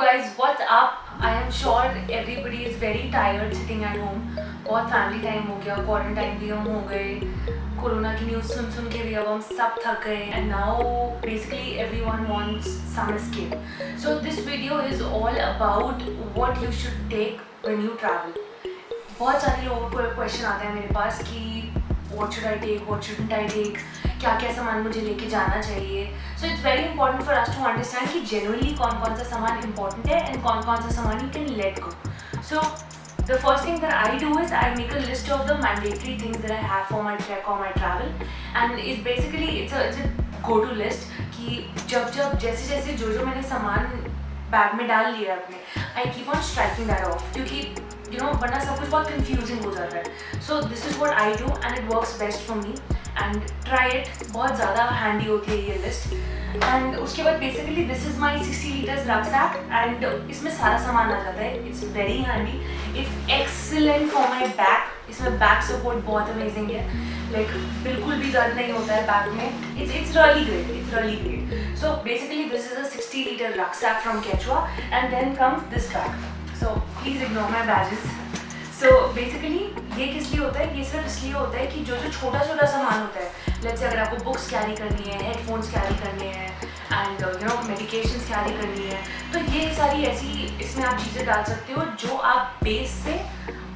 guys, what's up? I am sure everybody is very tired sitting at home. बहुत family time हो गया, quarantine भी हम हो गए, कोरोना की न्यूज़ सुन सुन के भी अब हम सब थक गए and now basically everyone wants some escape. So this video is all about what you should take when you travel. बहुत सारे लोगों को क्वेश्चन आता है मेरे पास कि what should I take, what shouldn't I take, क्या क्या सामान मुझे लेके जाना चाहिए. So it's very important for us to understand कि genuinely कौन कौन सा सामान important है and कौन कौन सा सामान you can let go. So the first thing that I do is I make a list of the mandatory things that I have for my trek or my travel, and it's basically it's a go-to list कि जब जैसे जैसे जो मैंने सामान bag में डाल लिया अपने, I keep on striking that off क्योंकि वरना सब कुछ बहुत confusing हो जाता है. So this is what I do and it works best for me and try it. बहुत ज़्यादा handy होती है ये list. And उसके बाद basically this is my 60 liters rucksack and इसमें सारा सामान आ जाता है. It's very handy. It's excellent for my back. इसमें back support बहुत amazing है. Like बिल्कुल भी दर्द नहीं होता है back में. It's really great. It's really great. So basically this is a 60 liter rucksack from Quechua and then comes this bag. So please ignore my badges. So basically ये किस लिए होता है? ये सिर्फ इसलिए होता है कि जो छोटा छोटा सामान होता है, let's say अगर आपको बुक्स कैरी करनी है, हेडफोन्स कैरी करने हैं एंड मेडिकेशंस कैरी करनी है, तो ये सारी ऐसी इसमें आप चीज़ें डाल सकते हो जो आप बेस से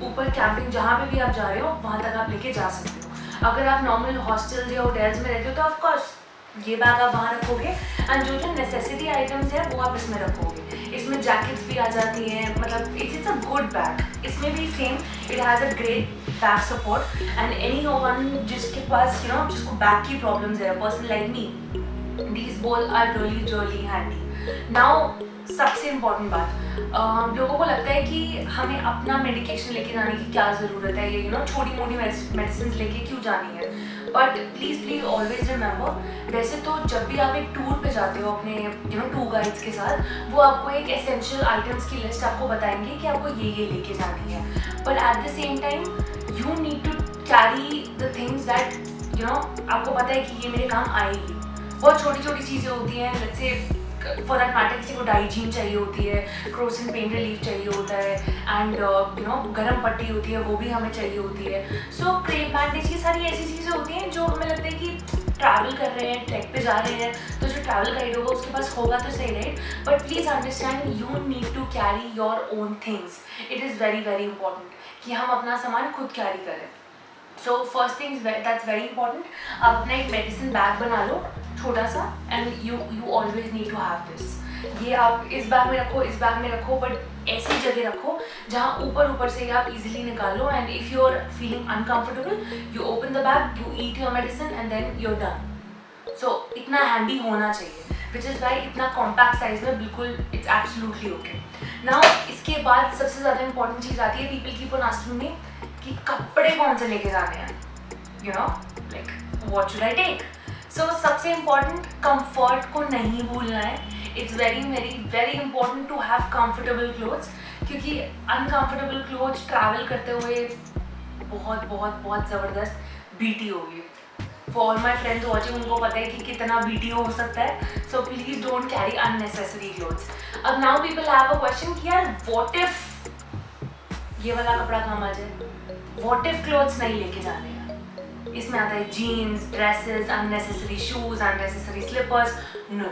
ऊपर कैंपिंग जहाँ पे भी आप जा रहे हो वहाँ तक आप लेके जा सकते हो. अगर आप नॉर्मल हॉस्टल्स या होटल्स में रहते हो तो ऑफकोर्स ये बैग आप वहाँ रखोगे एंड जो नेसेसिटी आइटम्स है वो आप इसमें रखोगे. इसमें जैकेट्स भी आ जाती हैं, मतलब इट्स अ गुड बैग. इसमें भी same it has a great back support and any one जिसके पास जिसको बैक की प्रॉब्लम्स है, पर्सन लाइक मी, दीज बोल आर रियली हैंडी. नाउ सबसे इम्पॉर्टेंट बात, लोगों को लगता है कि हमें अपना मेडिकेशन लेके जाने की क्या ज़रूरत है, ये छोटी मोटी मेडिसिन लेके क्यों जानी है. बट प्लीज़ ऑलवेज रिमेंबर, वैसे तो जब भी आप एक टूर पे जाते हो अपने टूर गाइड्स के साथ, वो आपको एक एसेंशियल आइटम्स की लिस्ट आपको बताएंगे कि आपको ये लेके जानी है. But at the same time you need to carry the things that आपको पता है कि ये मेरे काम आएगी. बहुत छोटी छोटी चीज़ें होती हैं, let's say for that matter किसी को डाइजीन चाहिए होती है, क्रोसिन पेन रिलीफ चाहिए होता है एंड गर्म पट्टी होती है वो भी हमें चाहिए होती है. सो क्रेप बैंडेज, ये सारी ऐसी चीज़ें होती हैं जो हमें लगता है कि ट्रैवल कर रहे हैं, ट्रैक पे जा रहे हैं, तो जो ट्रैवल गाइड होगा उसके पास होगा तो सही, right. But please understand you need to carry your own things. It is very important कि हम अपना सामान खुद कैरी करें. So first thing that's very important, आप अपना एक मेडिसिन बैग बना लो छोटा सा and you always need to have this. ये आप इस बैग में रखो बट ऐसी जगह रखो जहाँ ऊपर से आप इजीली निकालो and if you are feeling uncomfortable you open the bag, you eat your medicine and then you are done. So इतना हैंडी होना चाहिए, विच इज़ वाई इतना कॉम्पैक्ट साइज में बिल्कुल इट्स एब्सोल्युटली ओके. नाउ इसके बाद सबसे ज़्यादा इंपॉर्टेंट चीज़ आती है, people keep on asking me कि कपड़े कौन से लेके जाने हैं, like what should I take. So सबसे इम्पॉर्टेंट, कंफर्ट को नहीं भूलना है. It's very important to have comfortable clothes, क्योंकि अनकंफर्टेबल क्लोथ्स ट्रैवल करते हुए बहुत ज़बरदस्त बीटी होगी. For all my friends watching, उनको पता है कि कितना बीटी हो सकता है. So please don't carry unnecessary clothes. अब now people have a question कि यार व्हाट इफ ये वाला कपड़ा काम आ जाए, व्हाट इफ क्लोथ्स नहीं लेके जाने हैं. इसमें आता है jeans, dresses, unnecessary shoes, unnecessary slippers. No,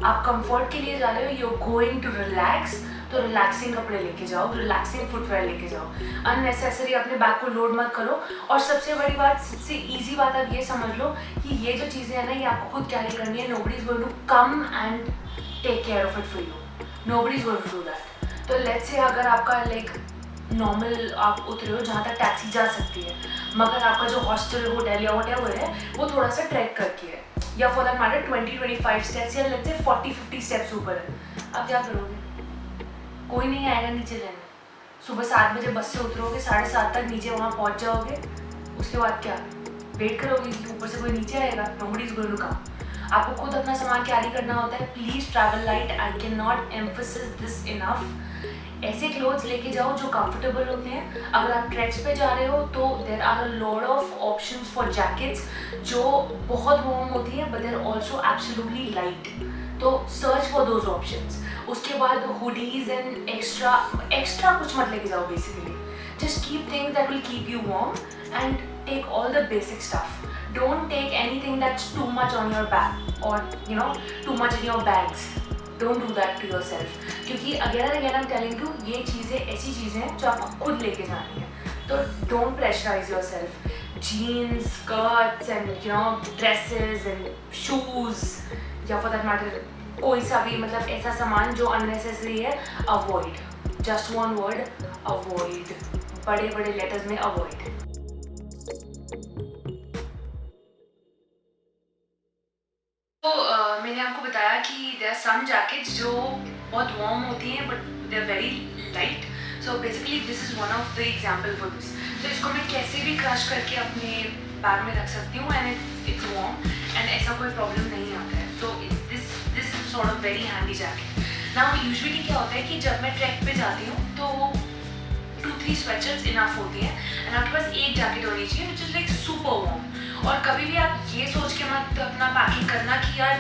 आप कंफर्ट के लिए जा रहे हो, यू गोइंग टू रिलैक्स, तो रिलैक्सिंग कपड़े लेके जाओ, रिलैक्सिंग फुटवेयर लेके जाओ. अननेसेसरी अपने बैग को लोड मत करो. और सबसे बड़ी बात, सबसे ईजी बात आप ये समझ लो कि ये जो चीज़ें हैं ना, ये आपको खुद कैरी करनी है. Nobody is going to come and take care of it for you. Nobody is going to do that. तो लेट्स से अगर आपका लाइक नॉर्मल आप उतरे हो जहाँ तक टैक्सी जा सकती है, मगर आपका जो हॉस्टल, होटल या व्हाटएवर है वो थोड़ा सा ट्रैक करके है, या फॉर दैट मैटर 20-25 स्टेप्स या लेट्स से 40-50 स्टेप्स ऊपर है, आप क्या करोगे? कोई नहीं आएगा नीचे लेने. सुबह 7 बजे बस से उतरोगे, 7:30 तक नीचे वहाँ पहुँच जाओगे. उसके बाद क्या वेट करोगे कि ऊपर से कोई नीचे आएगा? Nobody is going to come. आपको खुद अपना सामान कैरी करना होता है. Please travel light. I can not emphasis this enough. ऐसे क्लोथ्स लेके जाओ जो कंफर्टेबल होते हैं. अगर आप ट्रैक्स पे जा रहे हो तो there are a lot of options for jackets जो बहुत वार्म होती है but there also absolutely light. तो सर्च फॉर दोज ऑप्शंस। उसके बाद हुडीज एंड एक्स्ट्रा कुछ मत लेके जाओ basically. Just keep things that will keep you warm and take all the basic stuff. Don't take anything that's too much on your bag और too much in your bags. Don't do that to your self, क्योंकि again I am telling you, ये चीज़ें ऐसी चीज़ें हैं जो आपको खुद लेके जानी है। तो don't pressurise your self. Jeans, skirts and dresses and shoes या फॉर दैट मैटर कोई सा भी ऐसा सामान जो अननेसेसरी है, avoid. Just one word, avoid. बड़े बड़े लेटर्स में अवॉइड। तो मैंने आपको बताया कि देयर आर सम जैकेट्स जो बहुत वार्म होती हैं but they are very light. So basically this is one of the example for this. तो इसको मैं कैसे भी क्रश करके अपने बैग में रख सकती हूँ एंड इट्स वार्म एंड ऐसा कोई प्रॉब्लम नहीं आता है। So this is sort of very handy jacket. Now usually क्या होता है कि जब मैं ट्रैक पे जाती हूँ तो 2-3 स्वेटशर्ट्स इनफ होती हैं एंड आपके पास एक जैकेट होनी चाहिए which is like super warm. और कभी भी आप ये सोच के मत अपना पैकिंग करना कि यार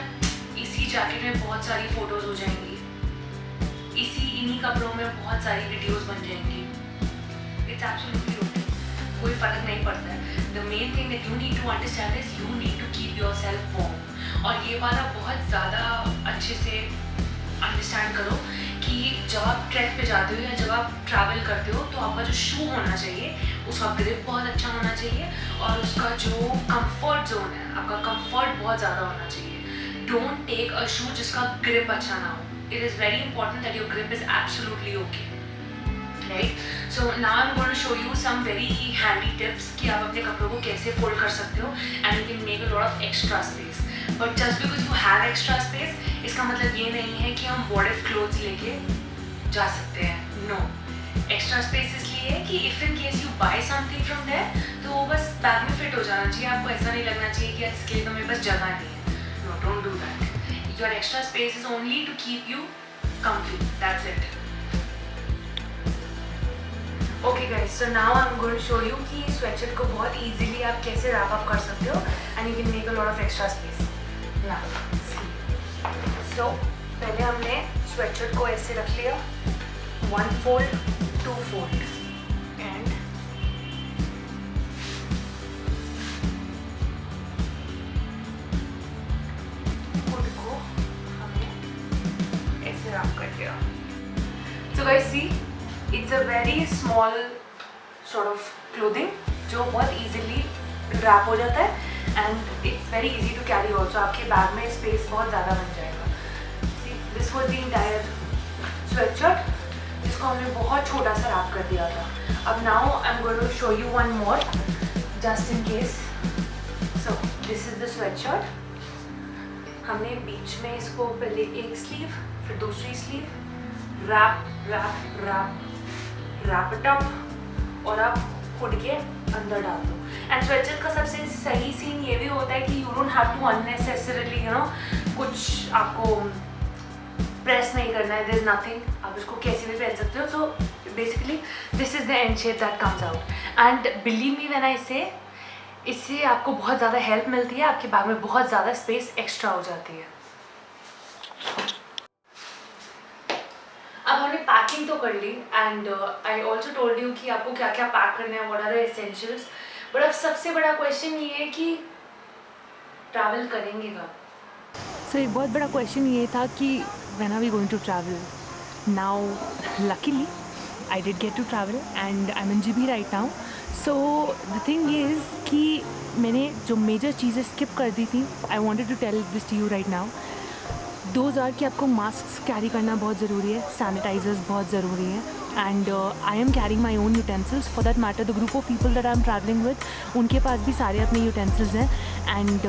इसी जैकेट में बहुत सारी फ़ोटोज़ हो जाएंगी, इन्हीं कपड़ों में बहुत सारी वीडियोस बन जाएंगी। इट्स एब्सोल्युटली ओके, कोई फ़र्क नहीं पड़ता है। The main thing that you need to understand is you need to keep your self warm. और ये वाला बहुत ज़्यादा अच्छे से अंडरस्टैंड करो कि जब आप ट्रैक पे जाते हो या जब आप ट्रैवल करते हो तो आपका जो शू होना चाहिए उसका ग्रिप बहुत अच्छा होना चाहिए और उसका जो कंफर्ट जोन है, आपका कंफर्ट बहुत ज़्यादा होना चाहिए। डोंट टेक अ शू जिसका ग्रिप अच्छा ना हो। It is very important that your grip is absolutely okay, right? So now I'm going to show you some very handy tips कि आप अपने कपड़ों को कैसे fold कर सकते हो and you can make a lot of extra space. But just because you have extra space, इसका मतलब ये नहीं है कि हम what if clothes लेके जा सकते हैं. No. Extra space इसलिए है कि if in case you buy something from there, तो वो बस बैग में फिट हो जाना चाहिए. आपको ऐसा नहीं लगना चाहिए कि इसके लिए तो मेरे पास जगह नहीं है. No, don't do that. Your extra space is only to keep you comfy. That's it. Okay guys, so now I'm going to show you कि sweatshirt को बहुत easily आप कैसे wrap up कर सकते हो and you can make a lot of extra space. Now, see. So पहले हमने sweatshirt को ऐसे रख लिया, 1 fold, 2 fold, and So guys see, it's a very small sort of clothing जो बहुत easily wrap हो जाता है and it's very easy to carry also. आपके बैग में space बहुत ज़्यादा बन जाएगा. See, this was the entire sweatshirt जिसको हमने बहुत छोटा सा wrap कर दिया था. अब now I'm going to show you one more just in case. So this is the sweatshirt. हमने बीच में इसको पहले एक स्लीव फिर दूसरी स्लीव रैप इट अप और आप हुड के अंदर डाल दो. एंड स्वेटशर्ट का सबसे सही सीन ये भी होता है कि you don't have to unnecessarily कुछ आपको प्रेस नहीं करना है. देयर इज नथिंग, आप इसको कैसे भी पहन सकते हो. सो basically this is the end shape that comes out and believe me when I से इससे आपको बहुत ज़्यादा हेल्प मिलती है. आपके बैग में बहुत ज़्यादा स्पेस एक्स्ट्रा हो जाती है. अब हमने पैकिंग तो कर ली and I also told you कि आपको क्या क्या पैक करना है, what are the essentials. But अब सबसे बड़ा क्वेश्चन ये है कि ट्रैवल करेंगे कब. सो एक बहुत बड़ा क्वेश्चन ये था कि when are we going to travel. Now luckily I did get to travel and I am in GB right now. So the thing is कि मैंने जो मेजर चीज़ें स्किप कर दी थी. I wanted to tell this to you right now. Those are कि आपको मास्क कैरी करना बहुत ज़रूरी है, सैनिटाइजर्स बहुत ज़रूरी है. And I am carrying my own utensils for that matter. The group of people that I am travelling with उनके पास भी सारे अपने यूटेंसिल्स हैं. And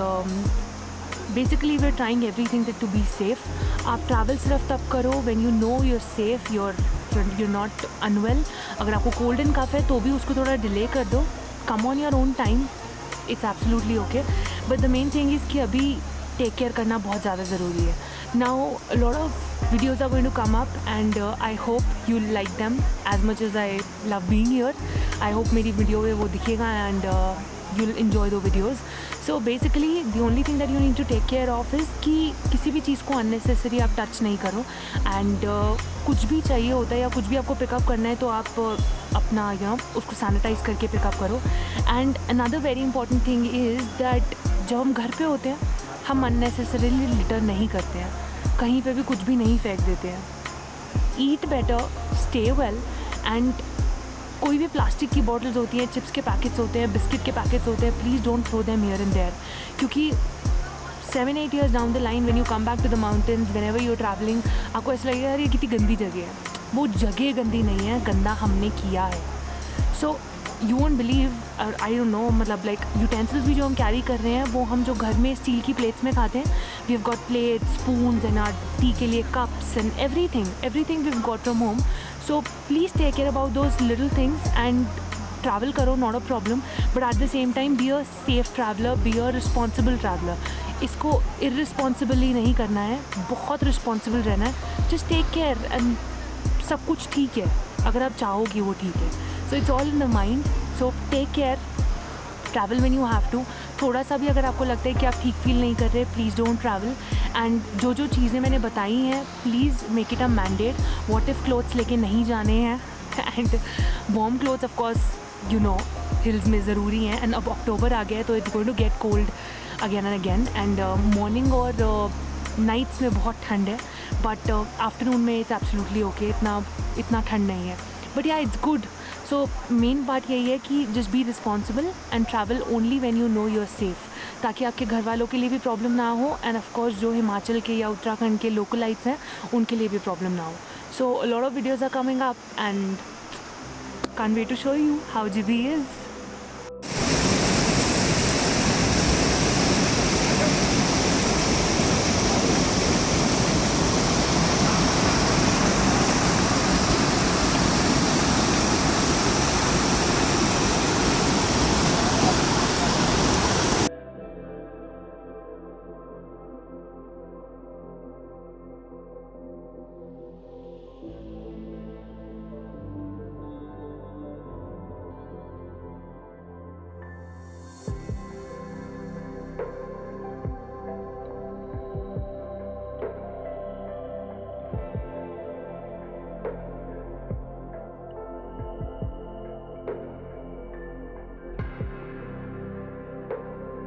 basically we are trying everything to be safe. आप ट्रैवल सिर्फ तब करो when you know you are safe, you're not unwell. अगर आपको कोल्ड एंड कफ है तो भी उसको थोड़ा डिले कर दो. Come on your own time, it's absolutely okay. But the main thing is कि अभी टेक केयर करना बहुत ज़्यादा ज़रूरी है. Now a lot of videos are going to come up and I hope you'll like them as much as I love being here. I hope मेरी video में वो दिखेगा and you'll enjoy the videos. So basically the only thing that you need to take care of is कि किसी भी चीज़ को unnecessary आप touch नहीं करो एंड कुछ भी चाहिए होता है या कुछ भी आपको पिकअप करना है तो आप अपना उसको सैनिटाइज करके पिकअप करो. And another very important thing is that जब हम घर पे होते हैं हम अननेसेसरीली लिटर नहीं करते हैं, कहीं पे भी कुछ भी नहीं फेंक देते हैं. ईट बेटर, स्टे वेल एंड कोई भी प्लास्टिक की बॉटल्स होती हैं, चिप्स के पैकेट्स होते हैं, बिस्किट के पैकेट्स होते हैं, please don't throw them here and there. क्योंकि 7-8 years down the line when you come back to the mountains, whenever you are travelling, आपको ऐसा लगेगा यार ये कितनी गंदी जगह है. वो जगह गंदी नहीं है, गंदा हमने किया है. So you won't believe, I don't know, मतलब लाइक यूटेंसिल्स भी जो हम कैरी कर रहे हैं वो हम जो घर में स्टील की प्लेट्स में खाते हैं, we have got plates, spoons and or tea के लिए cups and everything we have got from home. So please take care about those little things and travel करो, not a problem, but at the same time be a safe traveller, be a responsible traveller. इसको irresponsibly नहीं करना है, बहुत responsible रहना है. Just take care and सब कुछ ठीक है, अगर आप चाहोगी वो ठीक है. So it's all in the mind. So take care, travel when you have to. थोड़ा सा भी अगर आपको लगता है कि आप ठीक फील नहीं कर रहे, प्लीज़ डोंट ट्रैवल. एंड जो जो चीज़ें मैंने बताई हैं please make it a mandate. What if clothes लेके नहीं जाने हैं and warm clothes of course you know hills में ज़रूरी हैं. एंड अब अक्टूबर आ गया है तो it's going to get cold again and again. And morning और नाइट्स में बहुत ठंड है, बट आफ्टरनून में इट्स एब्सोल्युटली ओके, इतना ठंड नहीं है. बट या इट्स गुड. सो मेन बात यही है कि just be responsible and travel only when you know you are safe, ताकि आपके घर वालों के लिए भी प्रॉब्लम ना हो एंड ऑफ कोर्स जो हिमाचल के या उत्तराखंड के लोकलाइट्स हैं उनके लिए भी प्रॉब्लम ना हो. So a lot of videos are coming up and can't wait to show you how GB is.